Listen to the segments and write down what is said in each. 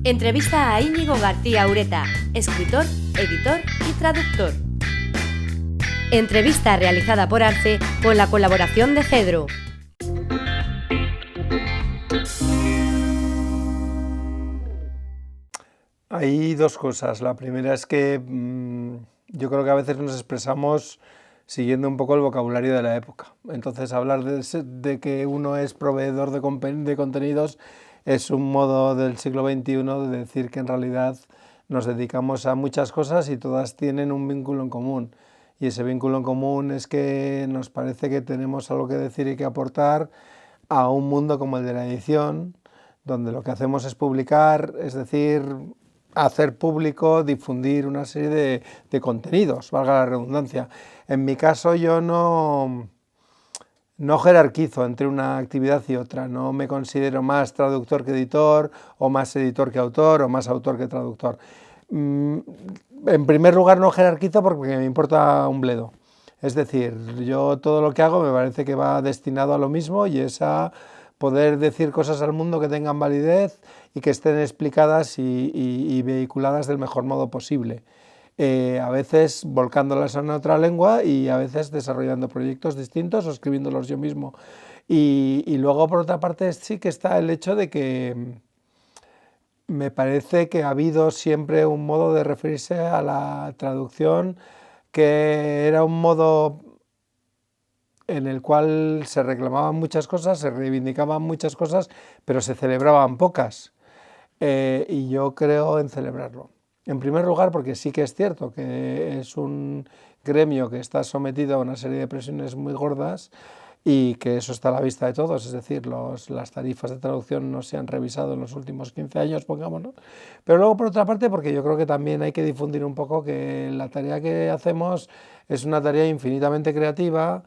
Entrevista a Íñigo García Ureta, escritor, editor y traductor. Entrevista realizada por Arce con la colaboración de Cedro. Hay dos cosas. La primera es que yo creo que a veces nos expresamos siguiendo un poco el vocabulario de la época. Entonces, hablar de que uno es proveedor de contenidos es un modo del siglo XXI de decir que en realidad nos dedicamos a muchas cosas y todas tienen un vínculo en común. Y ese vínculo en común es que nos parece que tenemos algo que decir y que aportar a un mundo como el de la edición, donde lo que hacemos es publicar, es decir, hacer público, difundir una serie de contenidos, valga la redundancia. En mi caso yo no jerarquizo entre una actividad y otra, no me considero más traductor que editor, o más editor que autor, o más autor que traductor. En primer lugar no jerarquizo porque me importa un bledo. Es decir, yo todo lo que hago me parece que va destinado a lo mismo y es a poder decir cosas al mundo que tengan validez y que estén explicadas y vehiculadas del mejor modo posible. A veces volcándolas en otra lengua y a veces desarrollando proyectos distintos o escribiéndolos yo mismo. Y luego, por otra parte, sí que está el hecho de que me parece que ha habido siempre un modo de referirse a la traducción que era un modo en el cual se reclamaban muchas cosas, se reivindicaban muchas cosas, pero se celebraban pocas. Y yo creo en celebrarlo. En primer lugar, porque sí que es cierto que es un gremio que está sometido a una serie de presiones muy gordas y que eso está a la vista de todos, es decir, las tarifas de traducción no se han revisado en los últimos 15 años, pongámonos. Pero luego, por otra parte, porque yo creo que también hay que difundir un poco que la tarea que hacemos es una tarea infinitamente creativa,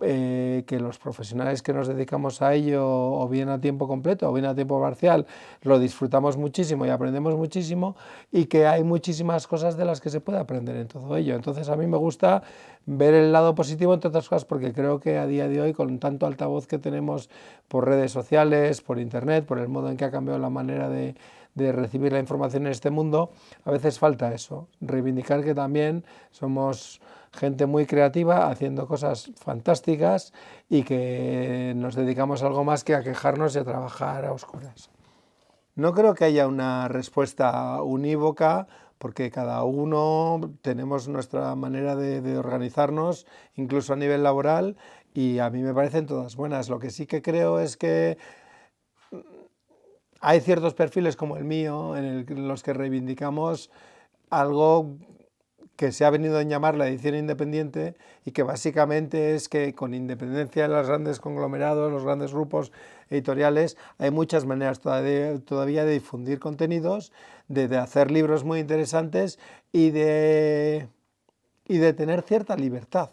que los profesionales que nos dedicamos a ello, o bien a tiempo completo o bien a tiempo parcial, lo disfrutamos muchísimo y aprendemos muchísimo, y que hay muchísimas cosas de las que se puede aprender en todo ello. Entonces a mí me gusta ver el lado positivo, entre otras cosas, porque creo que a día de hoy, con tanto altavoz que tenemos por redes sociales, por internet, por el modo en que ha cambiado la manera de recibir la información en este mundo, a veces falta eso, reivindicar que también somos gente muy creativa haciendo cosas fantásticas y que nos dedicamos a algo más que a quejarnos y a trabajar a oscuras. No creo que haya una respuesta unívoca, porque cada uno tenemos nuestra manera de organizarnos, incluso a nivel laboral, y a mí me parecen todas buenas. Lo que sí que creo es que hay ciertos perfiles como el mío en los que reivindicamos algo que se ha venido a llamar la edición independiente, y que básicamente es que, con independencia de los grandes conglomerados, los grandes grupos editoriales, hay muchas maneras todavía de difundir contenidos, de hacer libros muy interesantes y de tener cierta libertad,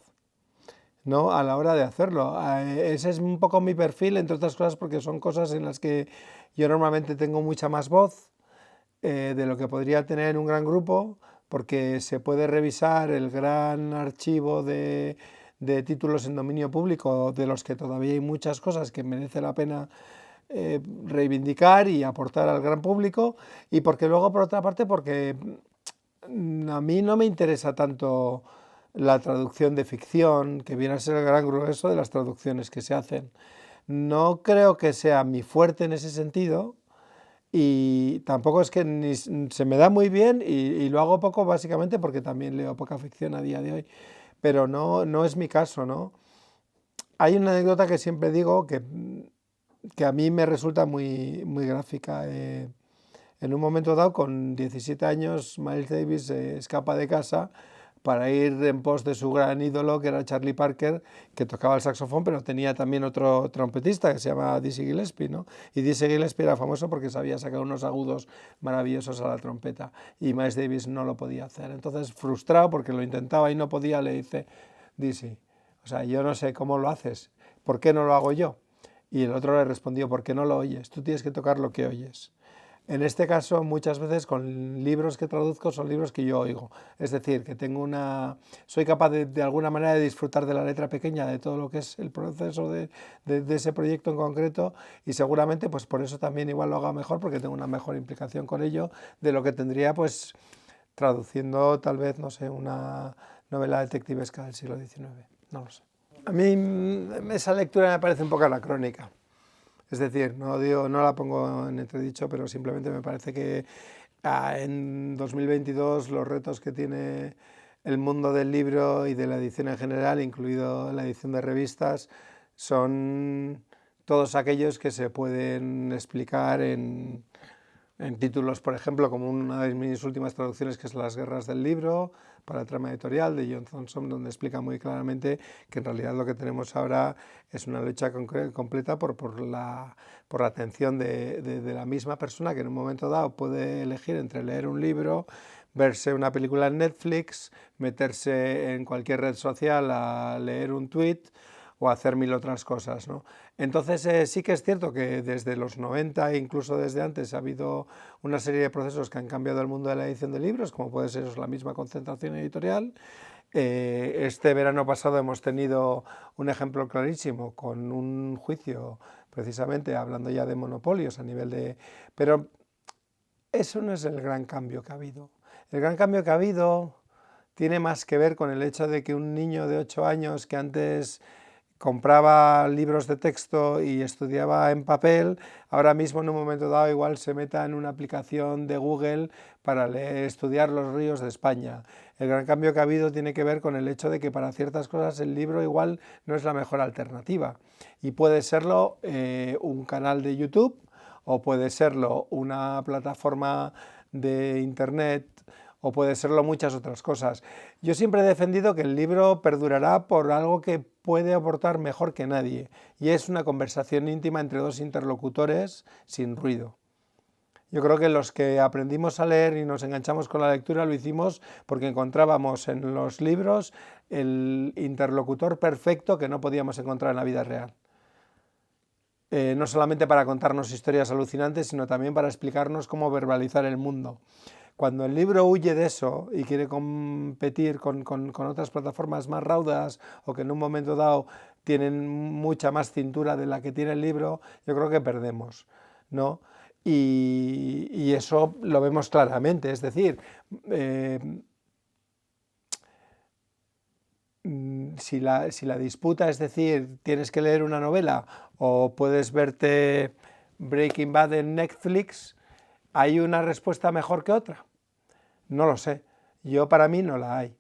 ¿no?, a la hora de hacerlo. Ese es un poco mi perfil, entre otras cosas porque son cosas en las que yo normalmente tengo mucha más voz de lo que podría tener un gran grupo, porque se puede revisar el gran archivo de títulos en dominio público, de los que todavía hay muchas cosas que merece la pena reivindicar y aportar al gran público, y porque luego, por otra parte, porque a mí no me interesa tanto la traducción de ficción, que viene a ser el gran grueso de las traducciones que se hacen. No creo que sea mi fuerte en ese sentido, y tampoco es que se me da muy bien, y lo hago poco, básicamente porque también leo poca ficción a día de hoy, pero no es mi caso, ¿no? Hay una anécdota que siempre digo que a mí me resulta muy gráfica. En un momento dado, con 17 años, Miles Davis se escapa de casa para ir en pos de su gran ídolo, que era Charlie Parker, que tocaba el saxofón, pero tenía también otro trompetista que se llama Dizzy Gillespie, ¿no? Y Dizzy Gillespie era famoso porque sabía sacar unos agudos maravillosos a la trompeta, y Miles Davis no lo podía hacer. Entonces, frustrado porque lo intentaba y no podía, le dice: Dizzy, o sea, yo no sé cómo lo haces, ¿por qué no lo hago yo? Y el otro le respondió: ¿por qué no lo oyes? Tú tienes que tocar lo que oyes. En este caso, muchas veces con libros que traduzco son libros que yo oigo. Es decir, que soy capaz de alguna manera de disfrutar de la letra pequeña, de todo lo que es el proceso de ese proyecto en concreto, y seguramente pues por eso también igual lo haga mejor, porque tengo una mejor implicación con ello de lo que tendría pues traduciendo tal vez, no sé, una novela detectivesca del siglo XIX. No lo sé. A mí esa lectura me parece un poco anacrónica. Es decir, no la pongo en entredicho, pero simplemente me parece que en 2022 los retos que tiene el mundo del libro y de la edición en general, incluido la edición de revistas, son todos aquellos que se pueden explicar en títulos, por ejemplo, como una de mis últimas traducciones, que es Las guerras del libro, para la trama editorial de John Thompson, donde explica muy claramente que en realidad lo que tenemos ahora es una lucha completa por la atención de la misma persona, que en un momento dado puede elegir entre leer un libro, verse una película en Netflix, meterse en cualquier red social a leer un tweet o hacer mil otras cosas, ¿no? Entonces sí que es cierto que desde los 90 e incluso desde antes ha habido una serie de procesos que han cambiado el mundo de la edición de libros, como puede ser la misma concentración editorial. Este verano pasado hemos tenido un ejemplo clarísimo con un juicio, precisamente hablando ya de monopolios a nivel de... Pero eso no es el gran cambio que ha habido. El gran cambio que ha habido tiene más que ver con el hecho de que un niño de 8 años que antes compraba libros de texto y estudiaba en papel, ahora mismo en un momento dado igual se meta en una aplicación de Google para estudiar los ríos de España. El gran cambio que ha habido tiene que ver con el hecho de que para ciertas cosas el libro igual no es la mejor alternativa, y puede serlo un canal de YouTube, o puede serlo una plataforma de internet, o puede serlo muchas otras cosas. Yo siempre he defendido que el libro perdurará por algo que puede aportar mejor que nadie, y es una conversación íntima entre dos interlocutores sin ruido. Yo creo que los que aprendimos a leer y nos enganchamos con la lectura lo hicimos porque encontrábamos en los libros el interlocutor perfecto que no podíamos encontrar en la vida real. No solamente para contarnos historias alucinantes, sino también para explicarnos cómo verbalizar el mundo. Cuando el libro huye de eso y quiere competir con otras plataformas más raudas, o que en un momento dado tienen mucha más cintura de la que tiene el libro, yo creo que perdemos, ¿no? Y eso lo vemos claramente, es decir, si la disputa es decir, tienes que leer una novela o puedes verte Breaking Bad en Netflix, ¿hay una respuesta mejor que otra? No lo sé. Yo, para mí, no la hay,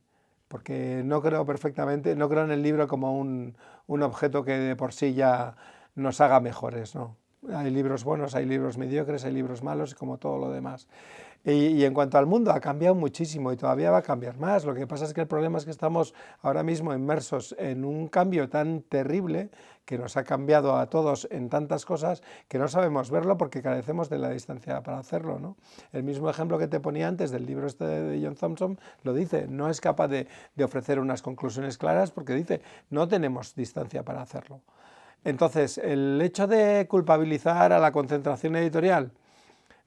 porque no creo en el libro como un objeto que de por sí ya nos haga mejores, ¿no? Hay libros buenos, hay libros mediocres, hay libros malos, como todo lo demás. Y en cuanto al mundo, ha cambiado muchísimo y todavía va a cambiar más. Lo que pasa es que el problema es que estamos ahora mismo inmersos en un cambio tan terrible que nos ha cambiado a todos en tantas cosas que no sabemos verlo porque carecemos de la distancia para hacerlo, ¿no? El mismo ejemplo que te ponía antes del libro este de John Thompson lo dice, no es capaz de ofrecer unas conclusiones claras porque dice, no tenemos distancia para hacerlo. Entonces, el hecho de culpabilizar a la concentración editorial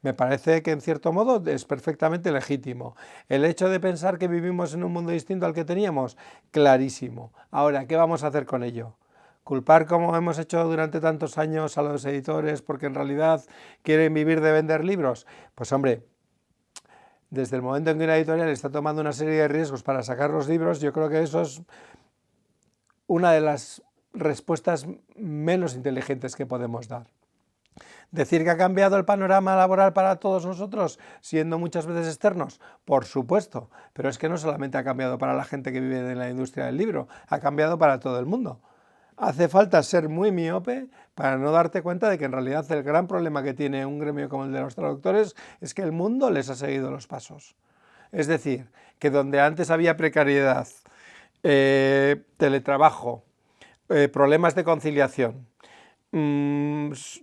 me parece que en cierto modo es perfectamente legítimo. El hecho de pensar que vivimos en un mundo distinto al que teníamos, clarísimo. Ahora, ¿qué vamos a hacer con ello? ¿Culpar, como hemos hecho durante tantos años, a los editores porque en realidad quieren vivir de vender libros? Pues hombre, desde el momento en que una editorial está tomando una serie de riesgos para sacar los libros, yo creo que eso es una de las respuestas menos inteligentes que podemos dar. ¿Decir que ha cambiado el panorama laboral para todos nosotros, siendo muchas veces externos? Por supuesto, pero es que no solamente ha cambiado para la gente que vive en la industria del libro, ha cambiado para todo el mundo. Hace falta ser muy miope para no darte cuenta de que en realidad el gran problema que tiene un gremio como el de los traductores es que el mundo les ha seguido los pasos. Es decir, que donde antes había precariedad, teletrabajo, problemas de conciliación,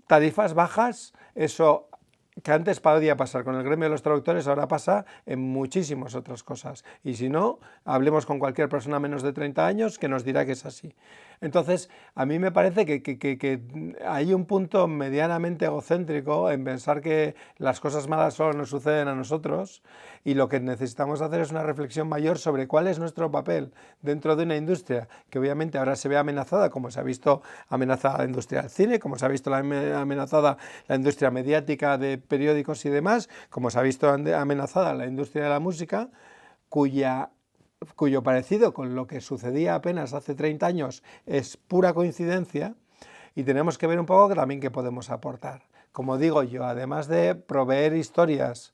tarifas bajas, eso que antes podía pasar con el gremio de los traductores, ahora pasa en muchísimas otras cosas. Y si no, hablemos con cualquier persona menos de 30 años que nos dirá que es así. Entonces, a mí me parece que hay un punto medianamente egocéntrico en pensar que las cosas malas solo nos suceden a nosotros, y lo que necesitamos hacer es una reflexión mayor sobre cuál es nuestro papel dentro de una industria que obviamente ahora se ve amenazada, como se ha visto amenazada la industria del cine, como se ha visto amenazada la industria mediática de periódicos y demás, como se ha visto amenazada la industria de la música, cuyo parecido con lo que sucedía apenas hace 30 años es pura coincidencia, y tenemos que ver un poco también qué podemos aportar. Como digo yo, además de proveer historias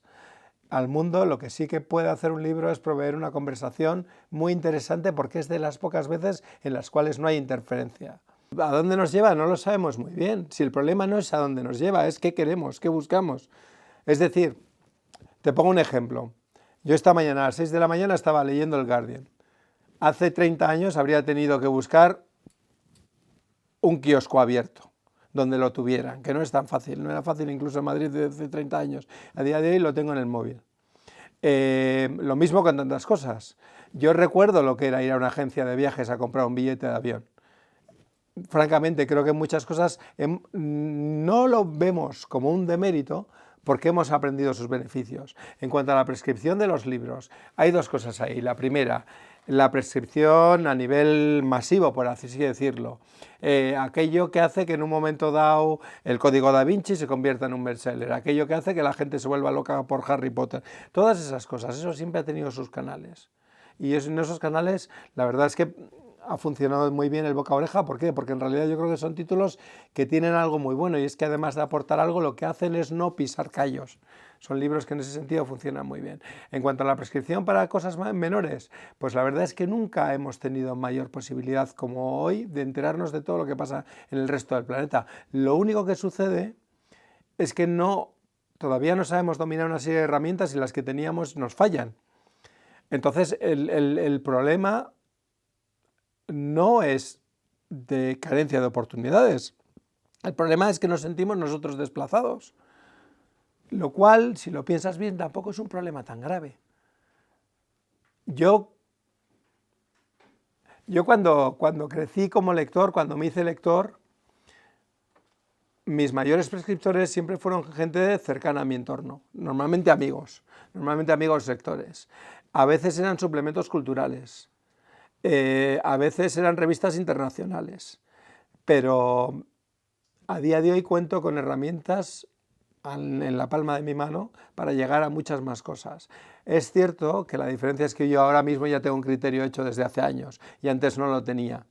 al mundo, lo que sí que puede hacer un libro es proveer una conversación muy interesante, porque es de las pocas veces en las cuales no hay interferencia. ¿A dónde nos lleva? No lo sabemos muy bien. Si el problema no es a dónde nos lleva, es qué queremos, qué buscamos. Es decir, te pongo un ejemplo. Yo esta mañana a las 6 de la mañana estaba leyendo el Guardian. Hace 30 años habría tenido que buscar un kiosco abierto donde lo tuvieran, que no es tan fácil, no era fácil incluso en Madrid de hace 30 años. A día de hoy lo tengo en el móvil. Lo mismo con tantas cosas. Yo recuerdo lo que era ir a una agencia de viajes a comprar un billete de avión. Francamente, creo que en muchas cosas no lo vemos como un demérito, porque hemos aprendido sus beneficios. En cuanto a la prescripción de los libros, hay dos cosas ahí. La primera, la prescripción a nivel masivo, por así decirlo. Aquello que hace que en un momento dado el Código Da Vinci se convierta en un bestseller, aquello que hace que la gente se vuelva loca por Harry Potter. Todas esas cosas, eso siempre ha tenido sus canales. Y en esos canales, la verdad es que ha funcionado muy bien el boca a oreja. ¿Por qué? Porque en realidad yo creo que son títulos que tienen algo muy bueno, y es que además de aportar algo, lo que hacen es no pisar callos. Son libros que en ese sentido funcionan muy bien. En cuanto a la prescripción para cosas menores, pues la verdad es que nunca hemos tenido mayor posibilidad como hoy de enterarnos de todo lo que pasa en el resto del planeta. Lo único que sucede es que todavía no sabemos dominar una serie de herramientas, y las que teníamos nos fallan. Entonces el problema no es de carencia de oportunidades. El problema es que nos sentimos nosotros desplazados, lo cual, si lo piensas bien, tampoco es un problema tan grave. Yo cuando crecí como lector, cuando me hice lector, mis mayores prescriptores siempre fueron gente cercana a mi entorno, normalmente amigos lectores. A veces eran suplementos culturales, a veces eran revistas internacionales, pero a día de hoy cuento con herramientas en la palma de mi mano para llegar a muchas más cosas. Es cierto que la diferencia es que yo ahora mismo ya tengo un criterio hecho desde hace años, y antes no lo tenía.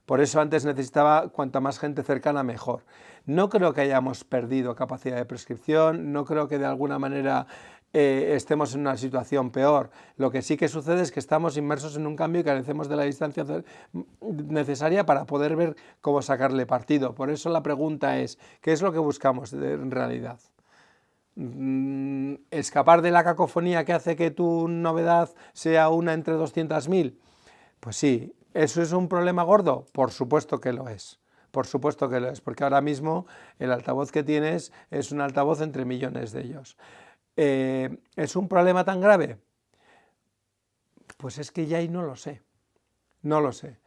Por eso antes necesitaba cuanta más gente cercana mejor. No creo que hayamos perdido capacidad de prescripción, no creo que de alguna manera estemos en una situación peor. Lo que sí que sucede es que estamos inmersos en un cambio y carecemos de la distancia necesaria para poder ver cómo sacarle partido. Por eso la pregunta es, ¿qué es lo que buscamos en realidad? ¿Escapar de la cacofonía que hace que tu novedad sea una entre 200.000? Pues sí. ¿Eso es un problema gordo? Por supuesto que lo es. Por supuesto que lo es, porque ahora mismo el altavoz que tienes es un altavoz entre millones de ellos. ¿Es un problema tan grave? Pues es que ya ahí no lo sé. No lo sé.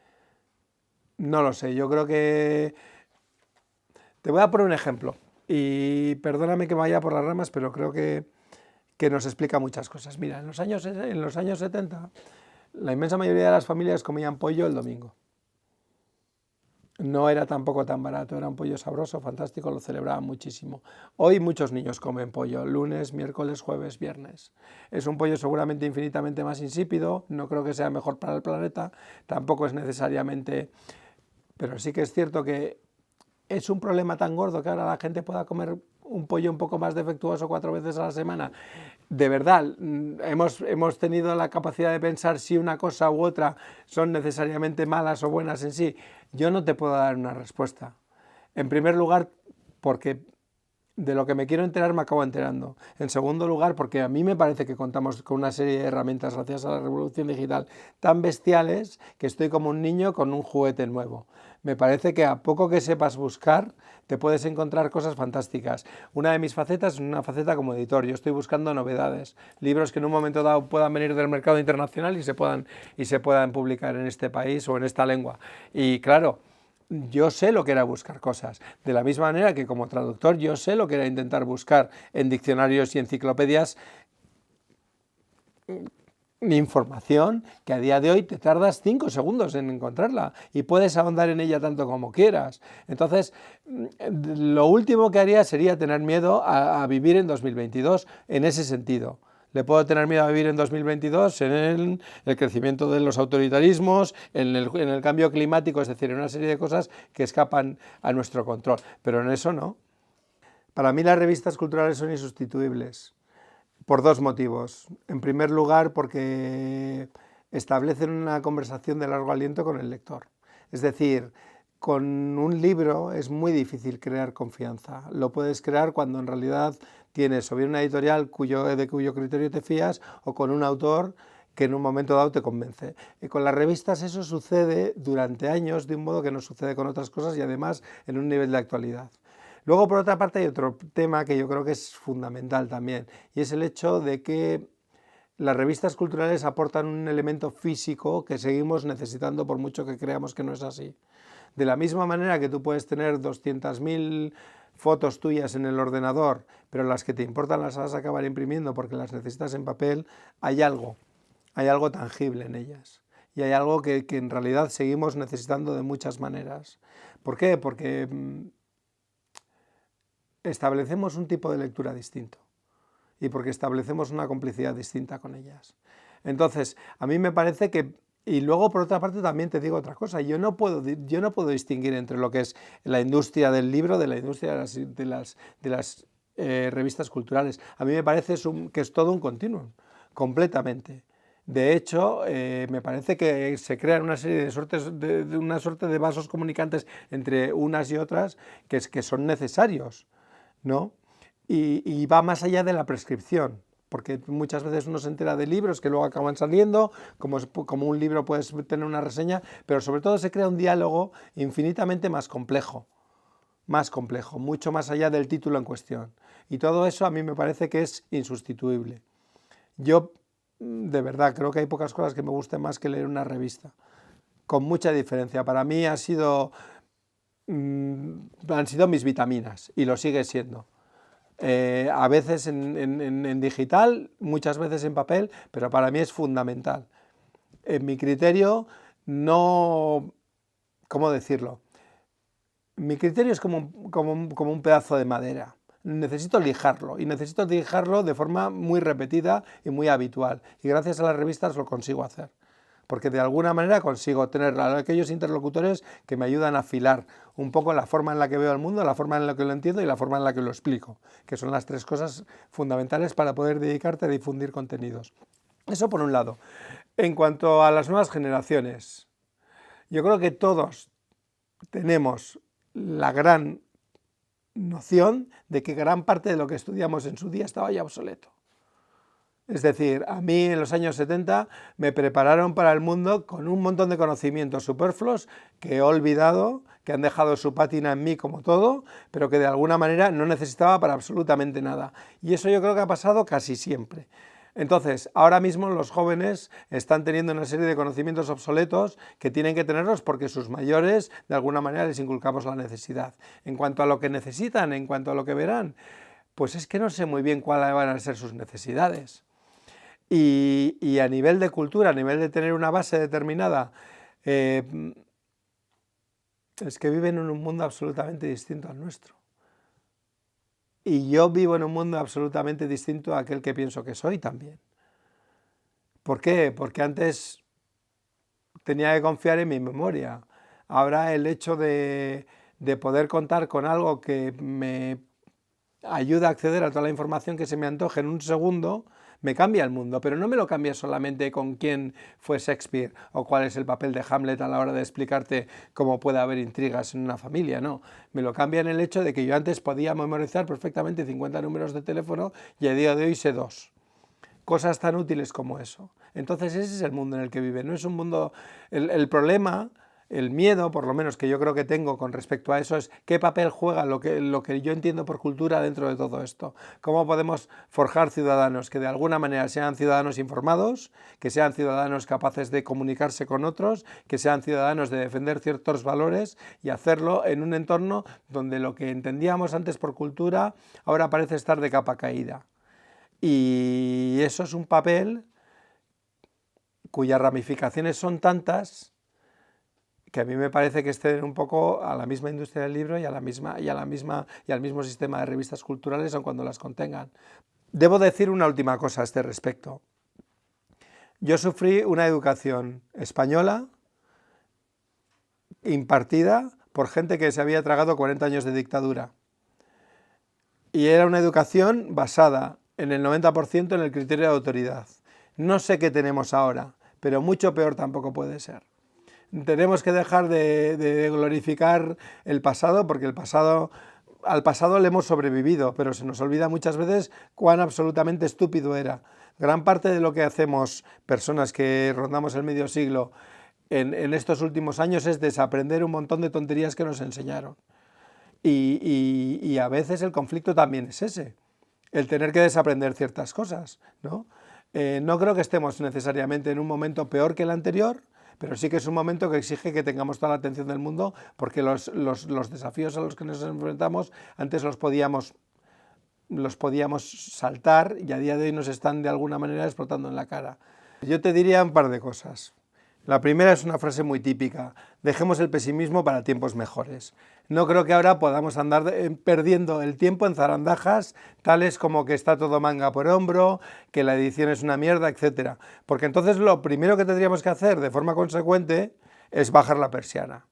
No lo sé. Yo creo que... Te voy a poner un ejemplo. Y perdóname que vaya por las ramas, pero creo que nos explica muchas cosas. Mira, en los años 70, la inmensa mayoría de las familias comían pollo el domingo. No era tampoco tan barato, era un pollo sabroso, fantástico, lo celebraban muchísimo. Hoy muchos niños comen pollo, lunes, miércoles, jueves, viernes. Es un pollo seguramente infinitamente más insípido, no creo que sea mejor para el planeta, tampoco es necesariamente... Pero sí que es cierto que es un problema tan gordo que ahora la gente pueda comer un pollo un poco más defectuoso 4 veces a la semana. De verdad, hemos tenido la capacidad de pensar si una cosa u otra son necesariamente malas o buenas en sí. Yo no te puedo dar una respuesta. En primer lugar, porque de lo que me quiero enterar me acabo enterando. En segundo lugar, porque a mí me parece que contamos con una serie de herramientas gracias a la revolución digital tan bestiales que estoy como un niño con un juguete nuevo. Me parece que a poco que sepas buscar, te puedes encontrar cosas fantásticas. Una de mis facetas es una faceta como editor. Yo estoy buscando novedades, libros que en un momento dado puedan venir del mercado internacional y se puedan publicar en este país o en esta lengua. Y claro, yo sé lo que era buscar cosas. De la misma manera que como traductor, yo sé lo que era intentar buscar en diccionarios y enciclopedias información que a día de hoy te tardas 5 segundos en encontrarla y puedes ahondar en ella tanto como quieras. Entonces, lo último que haría sería tener miedo a vivir en 2022 en ese sentido. Le puedo tener miedo a vivir en 2022 en el crecimiento de los autoritarismos, en el cambio climático, es decir, en una serie de cosas que escapan a nuestro control, pero en eso no. Para mí las revistas culturales son insustituibles. Por dos motivos. En primer lugar, porque establecen una conversación de largo aliento con el lector. Es decir, con un libro es muy difícil crear confianza. Lo puedes crear cuando en realidad tienes o bien una editorial de cuyo criterio te fías o con un autor que en un momento dado te convence. Y con las revistas eso sucede durante años de un modo que no sucede con otras cosas y además en un nivel de actualidad. Luego, por otra parte, hay otro tema que yo creo que es fundamental también, y es el hecho de que las revistas culturales aportan un elemento físico que seguimos necesitando por mucho que creamos que no es así. De la misma manera que tú puedes tener 200.000 fotos tuyas en el ordenador, pero las que te importan las vas a acabar imprimiendo porque las necesitas en papel, hay algo tangible en ellas. Y hay algo que en realidad seguimos necesitando de muchas maneras. ¿Por qué? Porque establecemos un tipo de lectura distinto y porque establecemos una complicidad distinta con ellas. Entonces, a mí me parece que, y luego por otra parte también te digo otra cosa, yo no puedo distinguir entre lo que es la industria del libro de la industria de las revistas culturales. A mí me parece que es todo un continuum, completamente. De hecho, me parece que se crean una serie de una suerte de vasos comunicantes entre unas y otras que son necesarios, ¿no? Y va más allá de la prescripción, porque muchas veces uno se entera de libros que luego acaban saliendo, como un libro puedes tener una reseña, pero sobre todo se crea un diálogo infinitamente más complejo, mucho más allá del título en cuestión. Y todo eso a mí me parece que es insustituible. Yo, de verdad, creo que hay pocas cosas que me gusten más que leer una revista, con mucha diferencia. Para mí han sido mis vitaminas y lo sigue siendo. A veces en digital, muchas veces en papel, pero para mí es fundamental. En mi criterio, no... ¿Cómo decirlo? Mi criterio es como un pedazo de madera. Necesito lijarlo y necesito lijarlo de forma muy repetida y muy habitual. Y gracias a las revistas lo consigo hacer. Porque de alguna manera consigo tener a aquellos interlocutores que me ayudan a afilar un poco la forma en la que veo el mundo, la forma en la que lo entiendo y la forma en la que lo explico, que son las tres cosas fundamentales para poder dedicarte a difundir contenidos. Eso por un lado. En cuanto a las nuevas generaciones, yo creo que todos tenemos la gran noción de que gran parte de lo que estudiamos en su día estaba ya obsoleto. Es decir, a mí en los años 70 me prepararon para el mundo con un montón de conocimientos superfluos que he olvidado, que han dejado su pátina en mí como todo, pero que de alguna manera no necesitaba para absolutamente nada. Y eso yo creo que ha pasado casi siempre. Entonces, ahora mismo los jóvenes están teniendo una serie de conocimientos obsoletos que tienen que tenerlos porque sus mayores de alguna manera les inculcamos la necesidad. En cuanto a lo que necesitan, en cuanto a lo que verán, pues es que no sé muy bien cuáles van a ser sus necesidades. Y a nivel de cultura, a nivel de tener una base determinada, es que viven en un mundo absolutamente distinto al nuestro. Y yo vivo en un mundo absolutamente distinto a aquel que pienso que soy también. ¿Por qué? Porque antes tenía que confiar en mi memoria. Ahora el hecho de poder contar con algo que me ayuda a acceder a toda la información que se me antoje en un segundo, me cambia el mundo, pero no me lo cambia solamente con quién fue Shakespeare o cuál es el papel de Hamlet a la hora de explicarte cómo puede haber intrigas en una familia, no. Me lo cambia en el hecho de que yo antes podía memorizar perfectamente 50 números de teléfono y a día de hoy sé 2. Cosas tan útiles como eso. Entonces ese es el mundo en el que vive, no es un mundo... El problema El miedo, por lo menos que yo creo que tengo con respecto a eso, es qué papel juega lo que yo entiendo por cultura dentro de todo esto. Cómo podemos forjar ciudadanos que de alguna manera sean ciudadanos informados, que sean ciudadanos capaces de comunicarse con otros, que sean ciudadanos de defender ciertos valores y hacerlo en un entorno donde lo que entendíamos antes por cultura ahora parece estar de capa caída. Y eso es un papel cuyas ramificaciones son tantas que a mí me parece que estén un poco a la misma industria del libro y al mismo sistema de revistas culturales, aun cuando las contengan. Debo decir una última cosa a este respecto. Yo sufrí una educación española impartida por gente que se había tragado 40 años de dictadura. Y era una educación basada en el 90% en el criterio de autoridad. No sé qué tenemos ahora, pero mucho peor tampoco puede ser. Tenemos que dejar de glorificar el pasado, porque al pasado le hemos sobrevivido, pero se nos olvida muchas veces cuán absolutamente estúpido era. Gran parte de lo que hacemos personas que rondamos el medio siglo en estos últimos años es desaprender un montón de tonterías que nos enseñaron. Y a veces el conflicto también es ese, el tener que desaprender ciertas cosas, ¿no? No creo que estemos necesariamente en un momento peor que el anterior, pero sí que es un momento que exige que tengamos toda la atención del mundo, porque los desafíos a los que nos enfrentamos antes los podíamos saltar y a día de hoy nos están de alguna manera explotando en la cara. Yo te diría un par de cosas. La primera es una frase muy típica: dejemos el pesimismo para tiempos mejores. No creo que ahora podamos andar perdiendo el tiempo en zarandajas tales como que está todo manga por hombro, que la edición es una mierda, etc. Porque entonces lo primero que tendríamos que hacer de forma consecuente es bajar la persiana.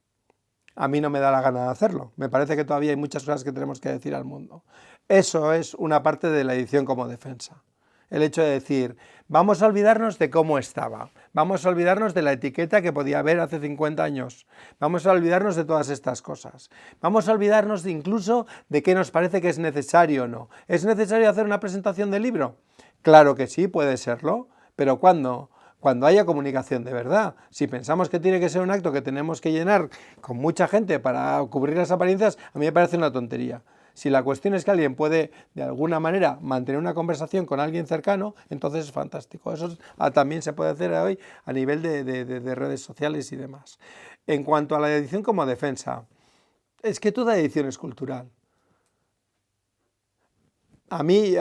A mí no me da la gana de hacerlo. Me parece que todavía hay muchas cosas que tenemos que decir al mundo. Eso es una parte de la edición como defensa. El hecho de decir, vamos a olvidarnos de cómo estaba, vamos a olvidarnos de la etiqueta que podía haber hace 50 años, vamos a olvidarnos de todas estas cosas, vamos a olvidarnos incluso de qué nos parece que es necesario o no. ¿Es necesario hacer una presentación del libro? Claro que sí, puede serlo, pero ¿cuándo? Cuando haya comunicación de verdad. Si pensamos que tiene que ser un acto que tenemos que llenar con mucha gente para cubrir las apariencias, a mí me parece una tontería. Si la cuestión es que alguien puede, de alguna manera, mantener una conversación con alguien cercano, entonces es fantástico. Eso también se puede hacer hoy a nivel de redes sociales y demás. En cuanto a la edición como defensa, es que toda edición es cultural. A mí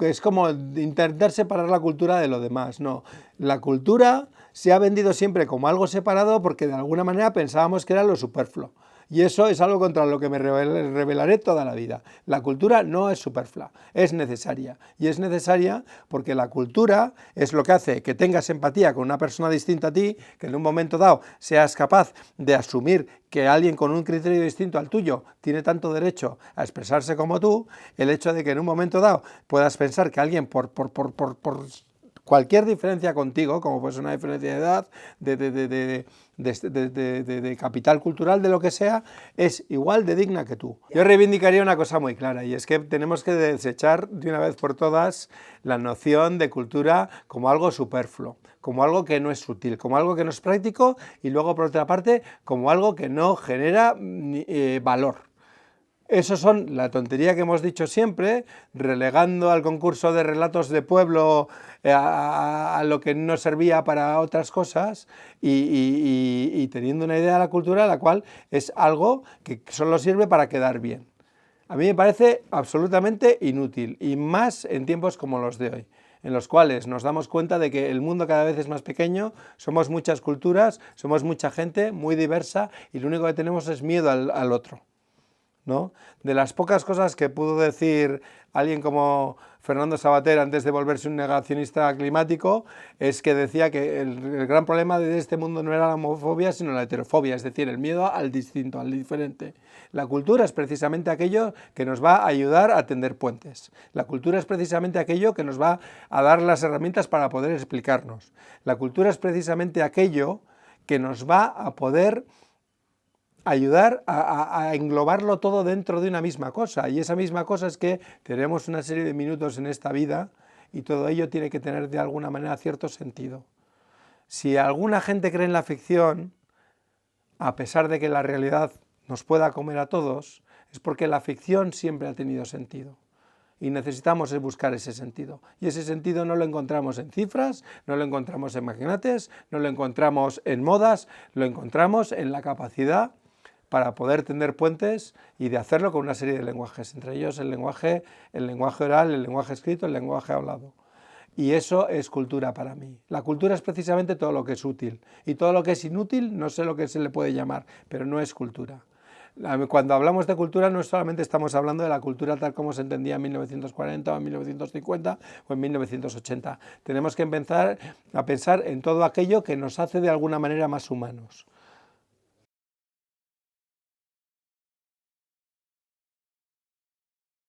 es como intentar separar la cultura de lo demás. No, la cultura se ha vendido siempre como algo separado porque de alguna manera pensábamos que era lo superfluo. Y eso es algo contra lo que me rebelaré toda la vida. La cultura no es superflua, es necesaria. Y es necesaria porque la cultura es lo que hace que tengas empatía con una persona distinta a ti, que en un momento dado seas capaz de asumir que alguien con un criterio distinto al tuyo tiene tanto derecho a expresarse como tú, el hecho de que en un momento dado puedas pensar que alguien por cualquier diferencia contigo, como puede ser una diferencia de edad, de capital cultural, de lo que sea, es igual de digna que tú. Yo reivindicaría una cosa muy clara, y es que tenemos que desechar de una vez por todas la noción de cultura como algo superfluo, como algo que no es útil, como algo que no es práctico, y luego por otra parte como algo que no genera valor. Eso son la tontería que hemos dicho siempre, relegando al concurso de relatos de pueblo a lo que no servía para otras cosas y teniendo una idea de la cultura la cual es algo que solo sirve para quedar bien. A mí me parece absolutamente inútil, y más en tiempos como los de hoy, en los cuales nos damos cuenta de que el mundo cada vez es más pequeño, somos muchas culturas, somos mucha gente muy diversa y lo único que tenemos es miedo al otro, ¿no? De las pocas cosas que pudo decir alguien como Fernando Savater antes de volverse un negacionista climático es que decía que el gran problema de este mundo no era la homofobia sino la heterofobia, es decir, el miedo al distinto, al diferente. La cultura es precisamente aquello que nos va a ayudar a tender puentes. La cultura es precisamente aquello que nos va a dar las herramientas para poder explicarnos. La cultura es precisamente aquello que nos va a poder ayudar a englobarlo todo dentro de una misma cosa, y esa misma cosa es que tenemos una serie de minutos en esta vida y todo ello tiene que tener de alguna manera cierto sentido. Si alguna gente cree en la ficción, a pesar de que la realidad nos pueda comer a todos, es porque la ficción siempre ha tenido sentido. Y necesitamos buscar ese sentido. Y ese sentido no lo encontramos en cifras, no lo encontramos en magnates, no lo encontramos en modas, lo encontramos en la capacidad para poder tender puentes y de hacerlo con una serie de lenguajes, entre ellos el lenguaje oral, el lenguaje escrito, el lenguaje hablado. Y eso es cultura para mí. La cultura es precisamente todo lo que es útil. Y todo lo que es inútil, no sé lo que se le puede llamar, pero no es cultura. Cuando hablamos de cultura no solamente estamos hablando de la cultura tal como se entendía en 1940 o en 1950 o en 1980. Tenemos que empezar a pensar en todo aquello que nos hace de alguna manera más humanos.